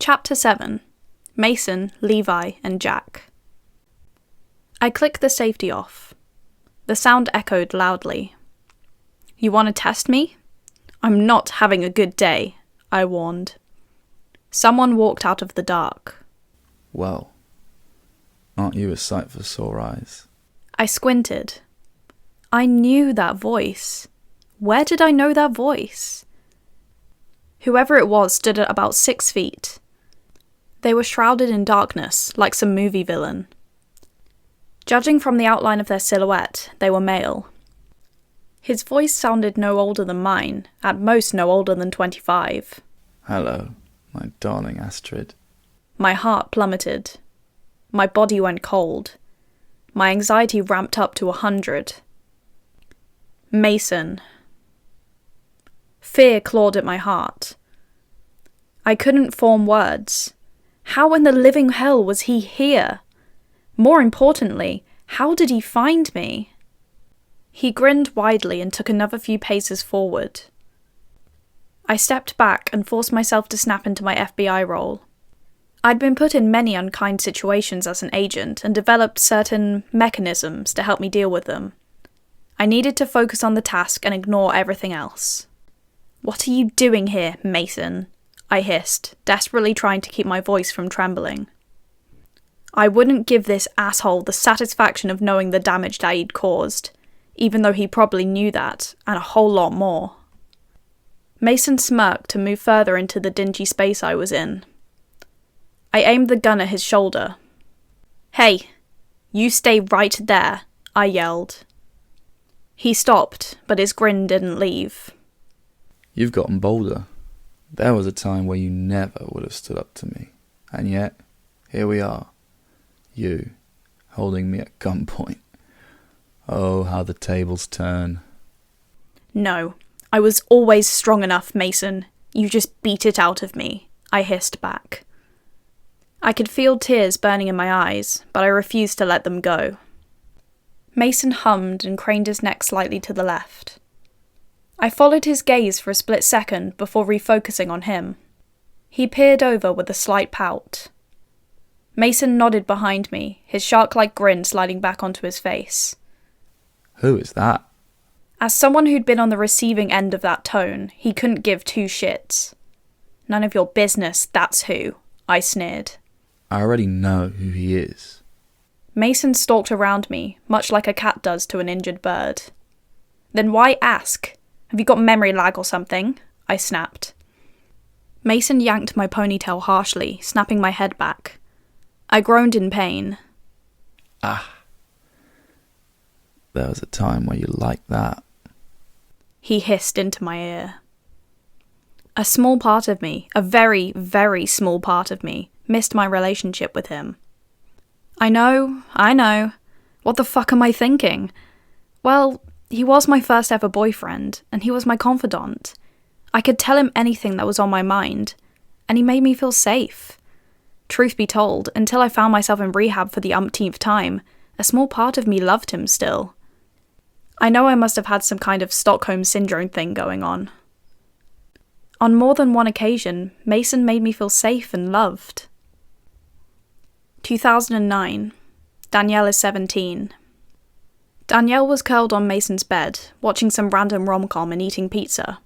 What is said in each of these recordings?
Chapter 7. Mason, Levi, and Jack. I clicked the safety off. The sound echoed loudly. "You want to test me? I'm not having a good day," I warned. Someone walked out of the dark. "Well, aren't you a sight for sore eyes?" I squinted. I knew that voice. Where did I know that voice? Whoever it was stood at about 6 feet. They were shrouded in darkness, like some movie villain. Judging from the outline of their silhouette, they were male. His voice sounded no older than mine, at most no older than 25. "Hello, my darling Astrid." My heart plummeted. My body went cold. My anxiety ramped up to 100. Mason. Fear clawed at my heart. I couldn't form words. How in the living hell was he here? More importantly, how did he find me? He grinned widely and took another few paces forward. I stepped back and forced myself to snap into my FBI role. I'd been put in many unkind situations as an agent and developed certain mechanisms to help me deal with them. I needed to focus on the task and ignore everything else. "What are you doing here, Mason?" I hissed, desperately trying to keep my voice from trembling. I wouldn't give this asshole the satisfaction of knowing the damage that he'd caused, even though he probably knew that, and a whole lot more. Mason smirked to move further into the dingy space I was in. I aimed the gun at his shoulder. "Hey, you stay right there," I yelled. He stopped, but his grin didn't leave. "You've gotten bolder. There was a time where you never would have stood up to me. And yet, here we are. You, holding me at gunpoint. Oh, how the tables turn." "No, I was always strong enough, Mason. You just beat it out of me," I hissed back. I could feel tears burning in my eyes, but I refused to let them go. Mason hummed and craned his neck slightly to the left. I followed his gaze for a split second before refocusing on him. He peered over with a slight pout. Mason nodded behind me, his shark-like grin sliding back onto his face. "Who is that?" As someone who'd been on the receiving end of that tone, he couldn't give two shits. "None of your business, that's who," I sneered. "I already know who he is." Mason stalked around me, much like a cat does to an injured bird. "Then why ask? Have you got memory lag or something?" I snapped. Mason yanked my ponytail harshly, snapping my head back. I groaned in pain. "Ah. There was a time where you liked that." He hissed into my ear. A small part of me, a very, very small part of me, missed my relationship with him. I know. What the fuck am I thinking? Well, he was my first ever boyfriend, and he was my confidant. I could tell him anything that was on my mind, and he made me feel safe. Truth be told, until I found myself in rehab for the umpteenth time, a small part of me loved him still. I know I must have had some kind of Stockholm Syndrome thing going on. On more than one occasion, Mason made me feel safe and loved. 2009. Danielle is 17. Danielle was curled on Mason's bed, watching some random rom-com and eating pizza.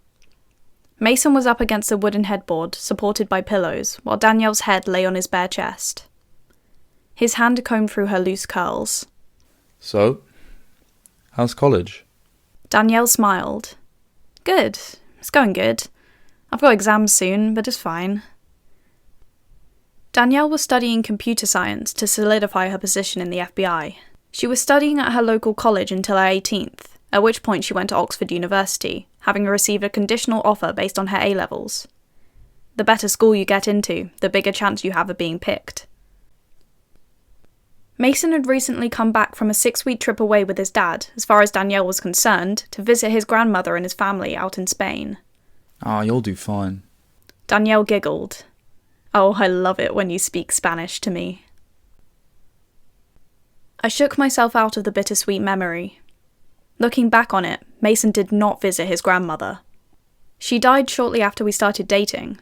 Mason was up against a wooden headboard, supported by pillows, while Danielle's head lay on his bare chest. His hand combed through her loose curls. "So, how's college?" Danielle smiled. "Good. It's going good. I've got exams soon, but it's fine." Danielle was studying computer science to solidify her position in the FBI. She was studying at her local college until her 18th, at which point she went to Oxford University, having received a conditional offer based on her A-levels. The better school you get into, the bigger chance you have of being picked. Mason had recently come back from a 6-week trip away with his dad, as far as Danielle was concerned, to visit his grandmother and his family out in Spain. "Ah, you'll do fine." Danielle giggled. "Oh, I love it when you speak Spanish to me." I shook myself out of the bittersweet memory. Looking back on it, Mason did not visit his grandmother. She died shortly after we started dating.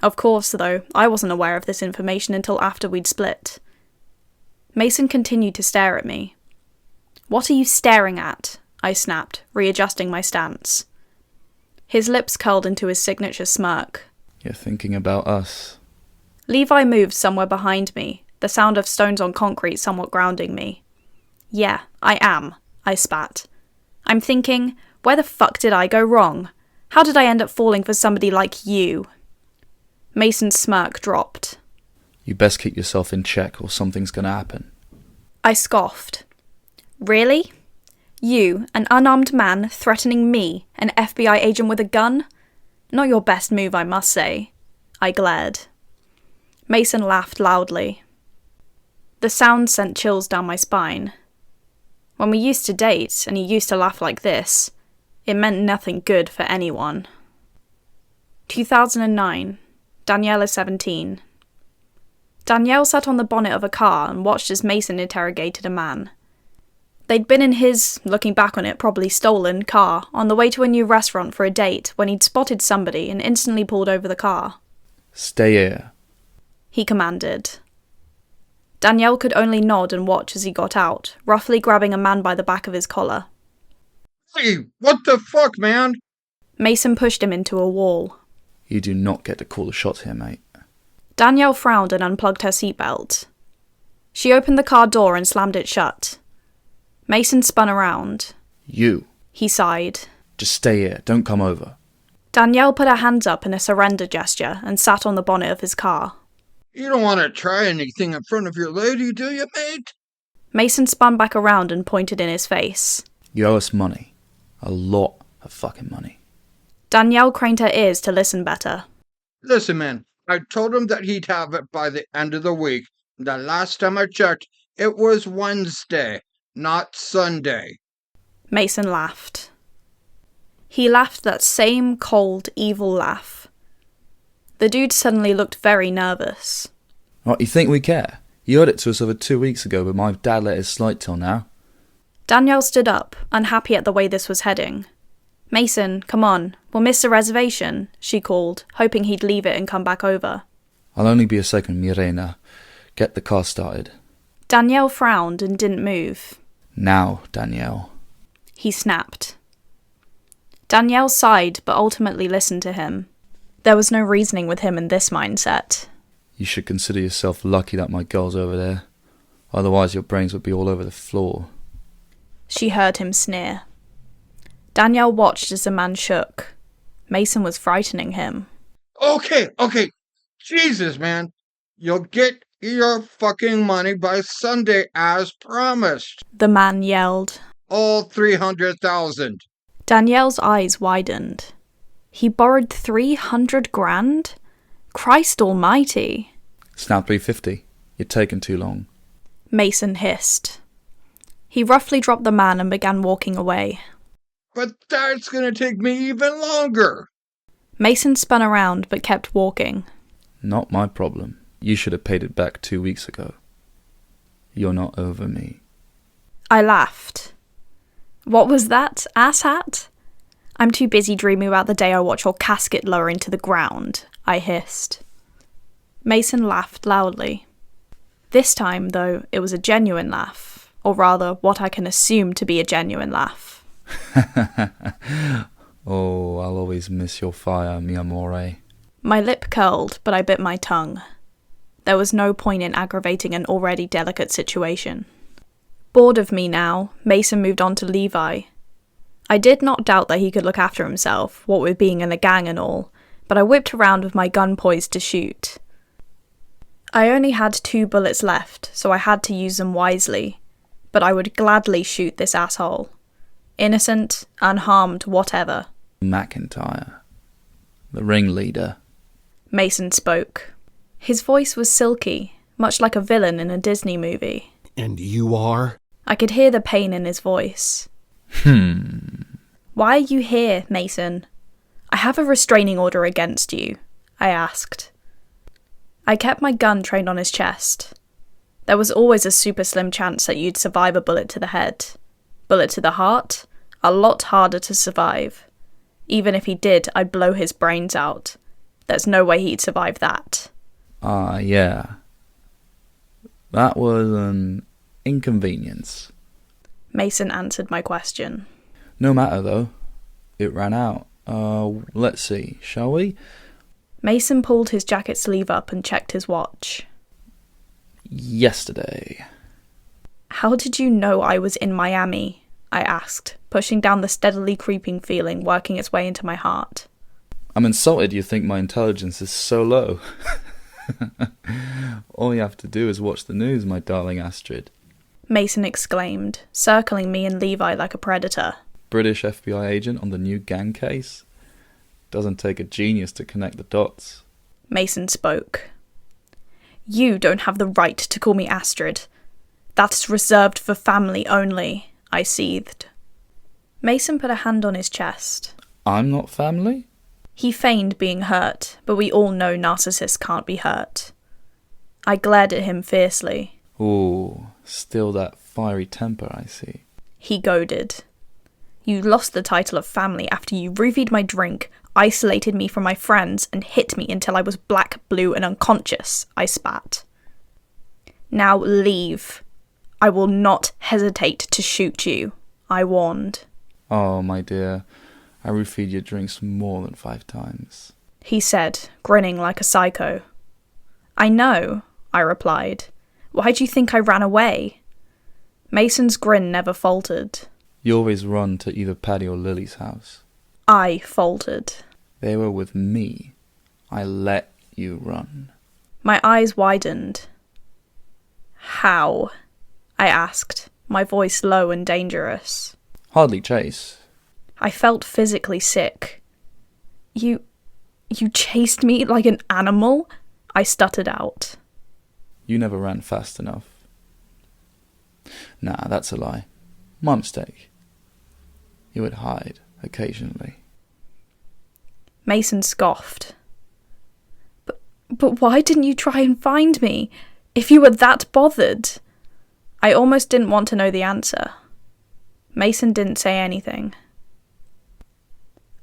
Of course, though, I wasn't aware of this information until after we'd split. Mason continued to stare at me. "What are you staring at?" I snapped, readjusting my stance. His lips curled into his signature smirk. "You're thinking about us." Levi moved somewhere behind me, the sound of stones on concrete somewhat grounding me. "Yeah, I am," I spat. "I'm thinking, where the fuck did I go wrong? How did I end up falling for somebody like you?" Mason's smirk dropped. "You best keep yourself in check or something's gonna happen." I scoffed. "Really? You, an unarmed man, threatening me, an FBI agent with a gun? Not your best move, I must say." I glared. Mason laughed loudly. The sound sent chills down my spine. When we used to date, and he used to laugh like this, it meant nothing good for anyone. 2009. Danielle is 17. Danielle sat on the bonnet of a car and watched as Mason interrogated a man. They'd been in his, looking back on it, probably stolen, car on the way to a new restaurant for a date when he'd spotted somebody and instantly pulled over the car. "Stay here," he commanded. Danielle could only nod and watch as he got out, roughly grabbing a man by the back of his collar. "Hey, what the fuck, man?" Mason pushed him into a wall. "You do not get to call the shots here, mate." Danielle frowned and unplugged her seatbelt. She opened the car door and slammed it shut. Mason spun around. "You. He sighed. Just stay here, don't come over." Danielle put her hands up in a surrender gesture and sat on the bonnet of his car. "You don't want to try anything in front of your lady, do you, mate?" Mason spun back around and pointed in his face. "You owe us money. A lot of fucking money." Danielle craned her ears to listen better. "Listen, man, I told him that he'd have it by the end of the week. The last time I checked, it was Wednesday, not Sunday." Mason laughed. He laughed that same cold, evil laugh. The dude suddenly looked very nervous. "What, you think we care? You owed it to us over 2 weeks ago, but my dad let it slide till now." Danielle stood up, unhappy at the way this was heading. "Mason, come on, we'll miss the reservation," she called, hoping he'd leave it and come back over. "I'll only be a second, mi reina. Get the car started." Danielle frowned and didn't move. "Now, Danielle." He snapped. Danielle sighed, but ultimately listened to him. There was no reasoning with him in this mindset. "You should consider yourself lucky that my girl's over there. Otherwise your brains would be all over the floor." She heard him sneer. Danielle watched as the man shook. Mason was frightening him. Okay. Jesus, man. You'll get your fucking money by Sunday as promised. The man yelled. All 300,000. Danielle's eyes widened. He borrowed 300 grand? Christ almighty. "It's now 350. You're taking too long." Mason hissed. He roughly dropped the man and began walking away. "But that's gonna take me even longer." Mason spun around but kept walking. "Not my problem. You should have paid it back 2 weeks ago. You're not over me." I laughed. "What was that, asshat? I'm too busy dreaming about the day I watch your casket lower into the ground," I hissed. Mason laughed loudly. This time, though, it was a genuine laugh, or rather, what I can assume to be a genuine laugh. "Oh, I'll always miss your fire, mi amore." My lip curled, but I bit my tongue. There was no point in aggravating an already delicate situation. Bored of me now, Mason moved on to Levi. I did not doubt that he could look after himself, what with being in a gang and all, but I whipped around with my gun poised to shoot. I only had 2 bullets left, so I had to use them wisely, but I would gladly shoot this asshole. Innocent, unharmed, whatever. McIntyre. The ringleader. Mason spoke. His voice was silky, much like a villain in a Disney movie. "And you are?" I could hear the pain in his voice. "Why are you here, Mason? I have a restraining order against you," I asked. I kept my gun trained on his chest. There was always a super slim chance that you'd survive a bullet to the head. Bullet to the heart? A lot harder to survive. Even if he did, I'd blow his brains out. There's no way he'd survive that. Ah, yeah. That was an inconvenience. Mason answered my question. No matter, though. It ran out. Let's see, shall we? Mason pulled his jacket sleeve up and checked his watch. Yesterday. How did you know I was in Miami? I asked, pushing down the steadily creeping feeling working its way into my heart. I'm insulted you think my intelligence is so low. All you have to do is watch the news, my darling Astrid. Mason exclaimed, circling me and Levi like a predator. British FBI agent on the new gang case? Doesn't take a genius to connect the dots. Mason spoke. You don't have the right to call me Astrid. That's reserved for family only, I seethed. Mason put a hand on his chest. I'm not family? He feigned being hurt, but we all know narcissists can't be hurt. I glared at him fiercely. Ooh, still that fiery temper, I see. He goaded. You lost the title of family after you roofied my drink, isolated me from my friends, and hit me until I was black, blue, and unconscious, I spat. Now leave. I will not hesitate to shoot you, I warned. Oh, my dear, I roofied your drinks more than 5 times. He said, grinning like a psycho. I know, I replied. Why do you think I ran away? Mason's grin never faltered. You always run to either Paddy or Lily's house. I faltered. They were with me. I let you run. My eyes widened. How? I asked, my voice low and dangerous. Hardly chase. I felt physically sick. You chased me like an animal? I stuttered out. You never ran fast enough. Nah, that's a lie. My mistake. You would hide, occasionally. Mason scoffed. But why didn't you try and find me, if you were that bothered? I almost didn't want to know the answer. Mason didn't say anything.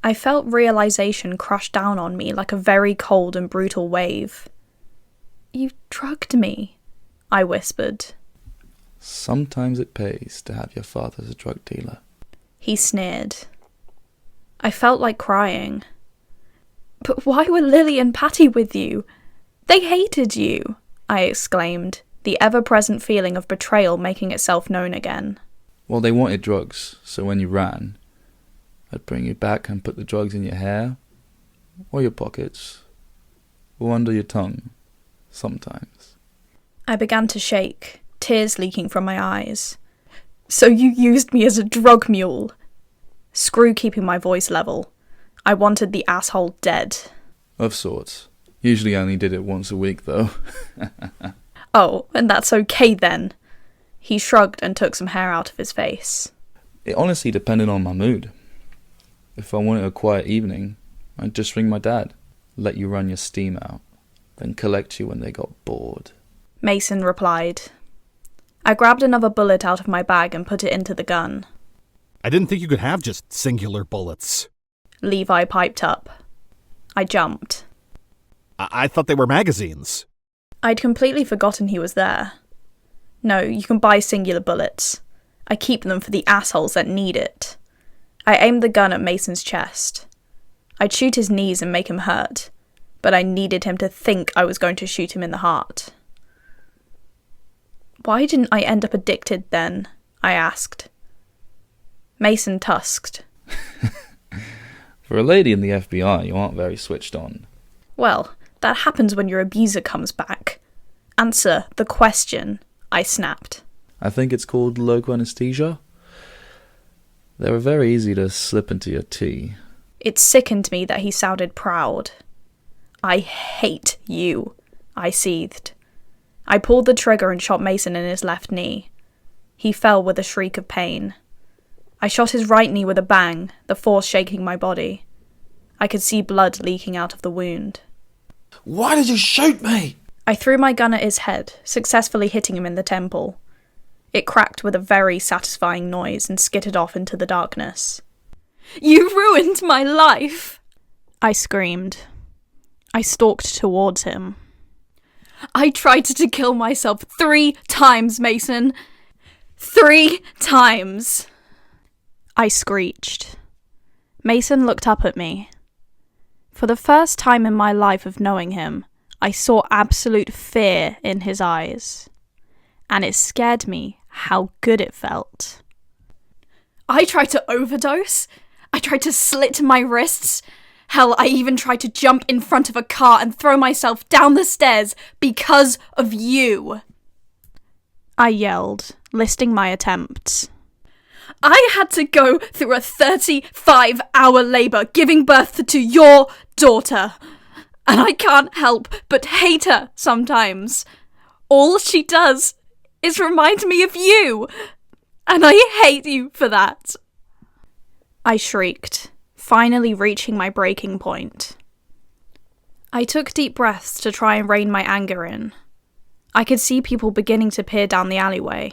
I felt realization crush down on me like a very cold and brutal wave. You drugged me, I whispered. Sometimes it pays to have your father as a drug dealer. He sneered. I felt like crying. But why were Lily and Patty with you? They hated you, I exclaimed, the ever-present feeling of betrayal making itself known again. Well, they wanted drugs, so when you ran, I'd bring you back and put the drugs in your hair, or your pockets, or under your tongue, sometimes. I began to shake, tears leaking from my eyes. So you used me as a drug mule? Screw keeping my voice level. I wanted the asshole dead. Of sorts. Usually only did it once a week, though. Oh, and that's okay then. He shrugged and took some hair out of his face. It honestly depended on my mood. If I wanted a quiet evening, I'd just ring my dad, let you run your steam out, then collect you when they got bored. Mason replied. I grabbed another bullet out of my bag and put it into the gun. I didn't think you could have just singular bullets. Levi piped up. I jumped. I thought they were magazines. I'd completely forgotten he was there. No, you can buy singular bullets. I keep them for the assholes that need it. I aimed the gun at Mason's chest. I'd shoot his knees and make him hurt, but I needed him to think I was going to shoot him in the heart. Why didn't I end up addicted then? I asked. Mason tusked. For a lady in the FBI, you aren't very switched on. Well, that happens when your abuser comes back. Answer the question, I snapped. I think it's called local anesthesia. They were very easy to slip into your tea. It sickened me that he sounded proud. I hate you, I seethed. I pulled the trigger and shot Mason in his left knee. He fell with a shriek of pain. I shot his right knee with a bang, the force shaking my body. I could see blood leaking out of the wound. Why did you shoot me? I threw my gun at his head, successfully hitting him in the temple. It cracked with a very satisfying noise and skittered off into the darkness. You ruined my life! I screamed. I stalked towards him. I tried to kill myself 3 times, Mason. 3 times. I screeched. Mason looked up at me. For the first time in my life of knowing him, I saw absolute fear in his eyes. And it scared me how good it felt. I tried to overdose. I tried to slit my wrists. Hell, I even tried to jump in front of a car and throw myself down the stairs because of you. I yelled, listing my attempts. I had to go through a 35-hour labour giving birth to your daughter. And I can't help but hate her sometimes. All she does is remind me of you. And I hate you for that. I shrieked, finally reaching my breaking point. I took deep breaths to try and rein my anger in. I could see people beginning to peer down the alleyway.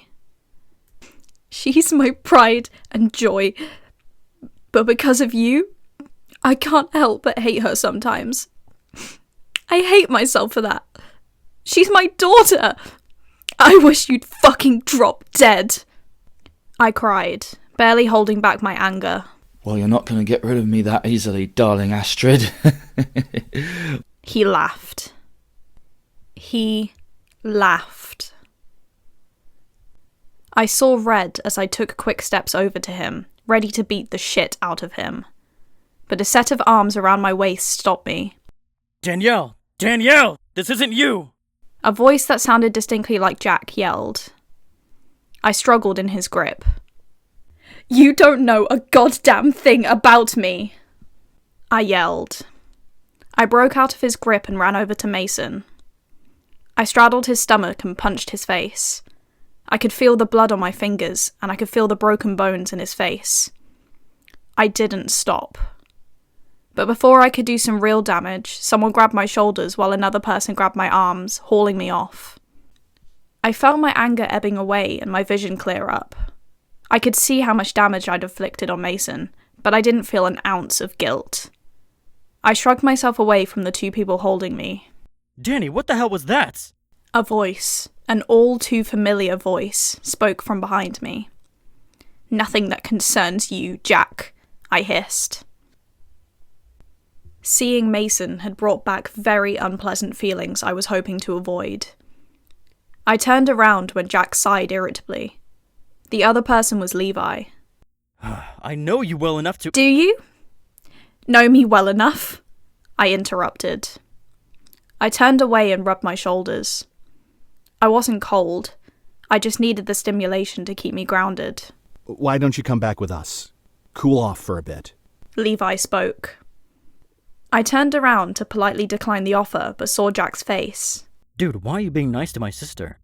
She's my pride and joy, but because of you, I can't help but hate her sometimes. I hate myself for that. She's my daughter. I wish you'd fucking drop dead. I cried, barely holding back my anger. Well, you're not going to get rid of me that easily, darling Astrid. He laughed. He laughed. I saw red as I took quick steps over to him, ready to beat the shit out of him. But a set of arms around my waist stopped me. Danielle! Danielle! This isn't you! A voice that sounded distinctly like Jack yelled. I struggled in his grip. You don't know a goddamn thing about me! I yelled. I broke out of his grip and ran over to Mason. I straddled his stomach and punched his face. I could feel the blood on my fingers, and I could feel the broken bones in his face. I didn't stop. But before I could do some real damage, someone grabbed my shoulders while another person grabbed my arms, hauling me off. I felt my anger ebbing away and my vision clear up. I could see how much damage I'd inflicted on Mason, but I didn't feel an ounce of guilt. I shrugged myself away from the 2 people holding me. Danny, what the hell was that? A voice, an all too familiar voice, spoke from behind me. Nothing that concerns you, Jack, I hissed. Seeing Mason had brought back very unpleasant feelings I was hoping to avoid. I turned around when Jack sighed irritably. The other person was Levi. I know you well enough to— Do you? Know me well enough? I interrupted. I turned away and rubbed my shoulders. I wasn't cold. I just needed the stimulation to keep me grounded. Why don't you come back with us? Cool off for a bit. Levi spoke. I turned around to politely decline the offer, but saw Jack's face. Dude, why are you being nice to my sister?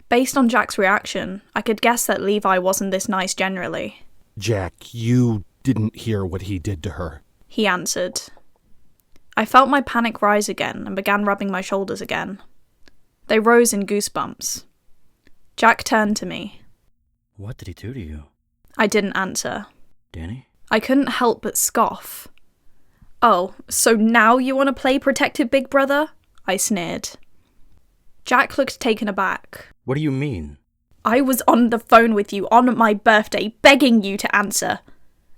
Based on Jack's reaction, I could guess that Levi wasn't this nice generally. Jack, you didn't hear what he did to her. He answered. I felt my panic rise again and began rubbing my shoulders again. They rose in goosebumps. Jack turned to me. What did he do to you? I didn't answer. Danny? I couldn't help but scoff. Oh, so now you want to play protective big brother? I sneered. Jack looked taken aback. What do you mean? I was on the phone with you on my birthday, begging you to answer.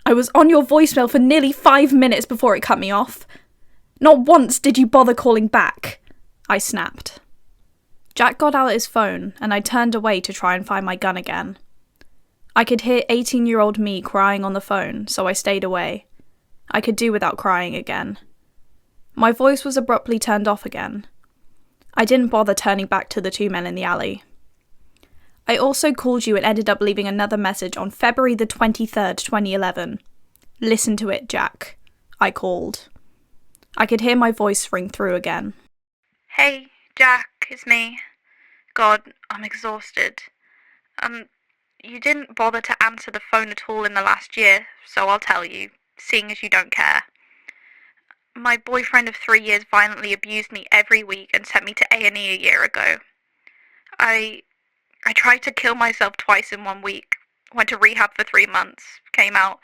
I was on your voicemail for nearly 5 minutes before it cut me off. Not once did you bother calling back, I snapped. Jack got out his phone, and I turned away to try and find my gun again. I could hear 18-year-old me crying on the phone, so I stayed away. I could do without crying again. My voice was abruptly turned off again. I didn't bother turning back to the 2 men in the alley. I also called you and ended up leaving another message on February the 23rd, 2011. Listen to it, Jack, I called. I could hear my voice ring through again. Hey, Jack, it's me. God, I'm exhausted. You didn't bother to answer the phone at all in the last year, so I'll tell you, seeing as you don't care. My boyfriend of 3 years violently abused me every week and sent me to A&E a year ago. I tried to kill myself twice in 1 week, went to rehab for 3 months, came out,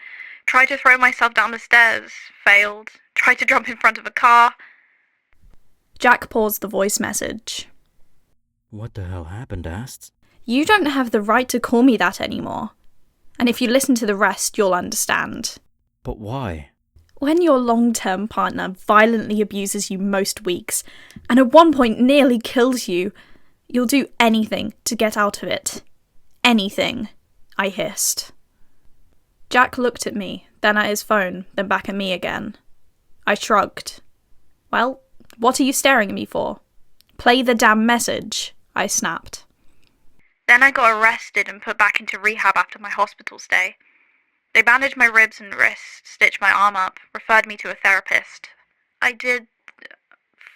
tried to throw myself down the stairs, failed, tried to jump in front of a car. Jack paused the voice message. What the hell happened, Ast? You don't have the right to call me that anymore. And if you listen to the rest, you'll understand. But why? When your long-term partner violently abuses you most weeks, and at one point nearly kills you, you'll do anything to get out of it. Anything, I hissed. Jack looked at me, then at his phone, then back at me again. I shrugged. Well, what are you staring at me for? Play the damn message, I snapped. Then I got arrested and put back into rehab after my hospital stay. They bandaged my ribs and wrists, stitched my arm up, referred me to a therapist. I did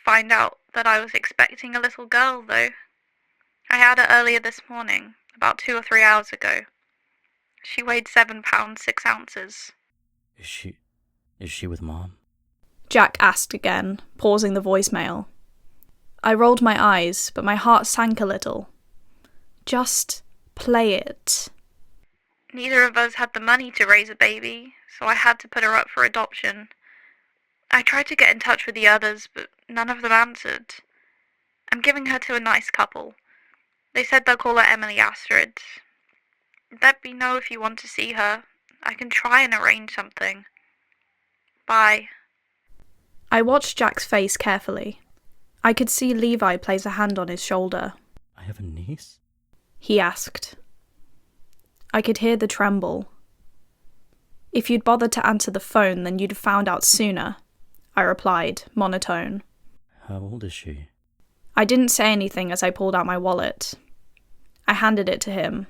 find out that I was expecting a little girl, though. I had her earlier this morning, about 2 or 3 hours ago. She weighed 7 pounds 6 ounces. Is she with Mom? Jack asked again, pausing the voicemail. I rolled my eyes, but my heart sank a little. Just play it. Neither of us had the money to raise a baby, so I had to put her up for adoption. I tried to get in touch with the others, but none of them answered. I'm giving her to a nice couple. They said they'll call her Emily Astrid. Let me know if you want to see her. I can try and arrange something. Bye. I watched Jack's face carefully. I could see Levi place a hand on his shoulder. I have a niece? He asked. I could hear the tremble. If you'd bothered to answer the phone, then you'd have found out sooner, I replied, monotone. How old is she? I didn't say anything as I pulled out my wallet. I handed it to him.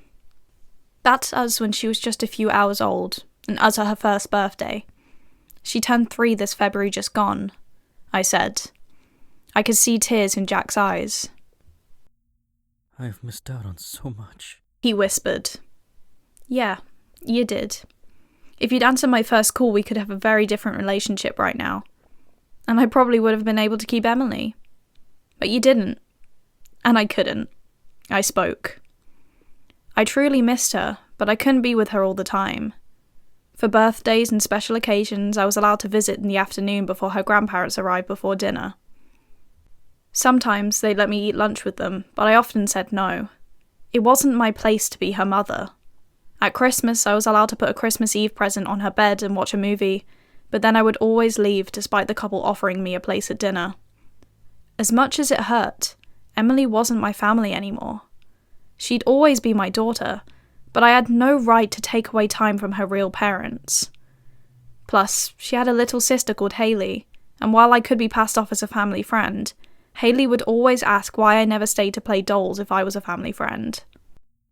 That's us when she was just a few hours old, and us at her first birthday. She turned 3 this February just gone, I said. I could see tears in Jack's eyes. I've missed out on so much, he whispered. Yeah, you did. If you'd answered my first call, we could have a very different relationship right now. And I probably would have been able to keep Emily. But you didn't. And I couldn't. I spoke. I truly missed her, but I couldn't be with her all the time. For birthdays and special occasions, I was allowed to visit in the afternoon before her grandparents arrived before dinner. Sometimes they let me eat lunch with them, but I often said no. It wasn't my place to be her mother. At Christmas, I was allowed to put a Christmas Eve present on her bed and watch a movie, but then I would always leave despite the couple offering me a place at dinner. As much as it hurt, Emily wasn't my family anymore. She'd always be my daughter, but I had no right to take away time from her real parents. Plus, she had a little sister called Hayley, and while I could be passed off as a family friend, Hayley would always ask why I never stayed to play dolls if I was a family friend.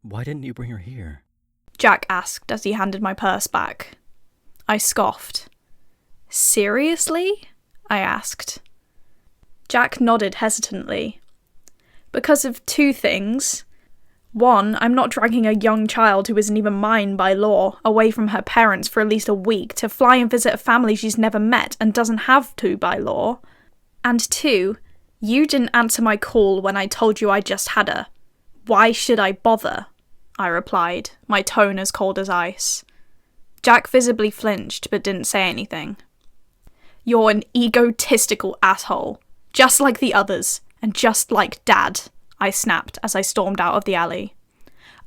Why didn't you bring her here? Jack asked as he handed my purse back. I scoffed. Seriously? I asked. Jack nodded hesitantly. Because of 2 things. 1, I'm not dragging a young child who isn't even mine by law away from her parents for at least a week to fly and visit a family she's never met and doesn't have to by law. And 2, you didn't answer my call when I told you I just had her. Why should I bother? I replied, my tone as cold as ice. Jack visibly flinched but didn't say anything. You're an egotistical asshole, just like the others, and just like Dad, I snapped as I stormed out of the alley.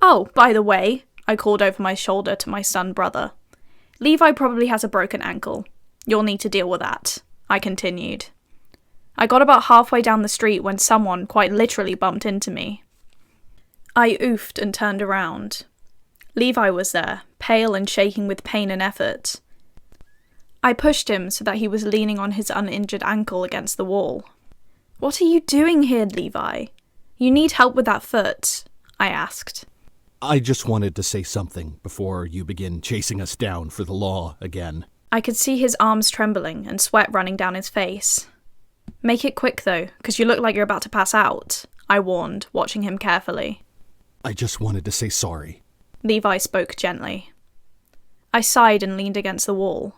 Oh, by the way, I called over my shoulder to my stunned brother. Levi probably has a broken ankle. You'll need to deal with that, I continued. I got about halfway down the street when someone quite literally bumped into me. I oofed and turned around. Levi was there, pale and shaking with pain and effort. I pushed him so that he was leaning on his uninjured ankle against the wall. What are you doing here, Levi? You need help with that foot, I asked. I just wanted to say something before you begin chasing us down for the law again. I could see his arms trembling and sweat running down his face. Make it quick, though, because you look like you're about to pass out, I warned, watching him carefully. I just wanted to say sorry. Levi spoke gently. I sighed and leaned against the wall.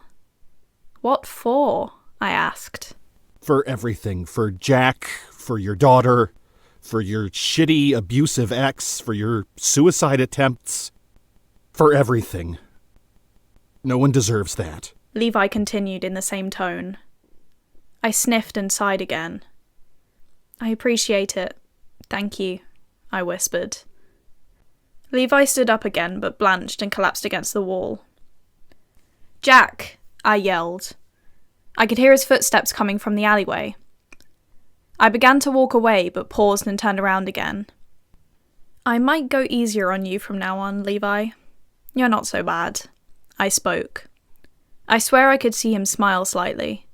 What for? I asked. For everything. For Jack, for your daughter, for your shitty, abusive ex, for your suicide attempts. For everything. No one deserves that. Levi continued in the same tone. I sniffed and sighed again. I appreciate it. Thank you, I whispered. Levi stood up again, but blanched and collapsed against the wall. Jack! I yelled. I could hear his footsteps coming from the alleyway. I began to walk away, but paused and turned around again. I might go easier on you from now on, Levi. You're not so bad. I spoke. I swear I could see him smile slightly.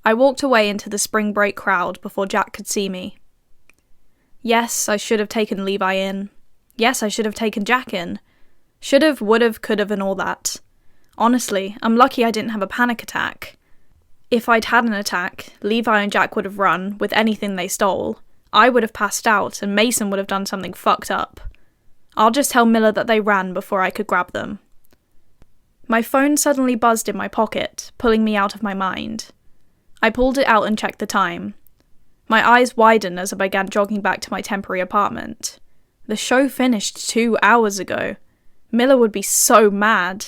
I walked away into the spring break crowd before Jack could see me. Yes, I should have taken Levi in. Yes, I should have taken Jack in. Should've, would've, could've, and all that. Honestly, I'm lucky I didn't have a panic attack. If I'd had an attack, Levi and Jack would have run with anything they stole. I would have passed out, and Mason would have done something fucked up. I'll just tell Miller that they ran before I could grab them. My phone suddenly buzzed in my pocket, pulling me out of my mind. I pulled it out and checked the time. My eyes widened as I began jogging back to my temporary apartment. The show finished 2 hours ago. Miller would be so mad.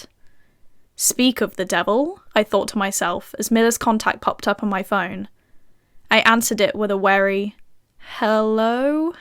Speak of the devil, I thought to myself as Miller's contact popped up on my phone. I answered it with a wary, "Hello?"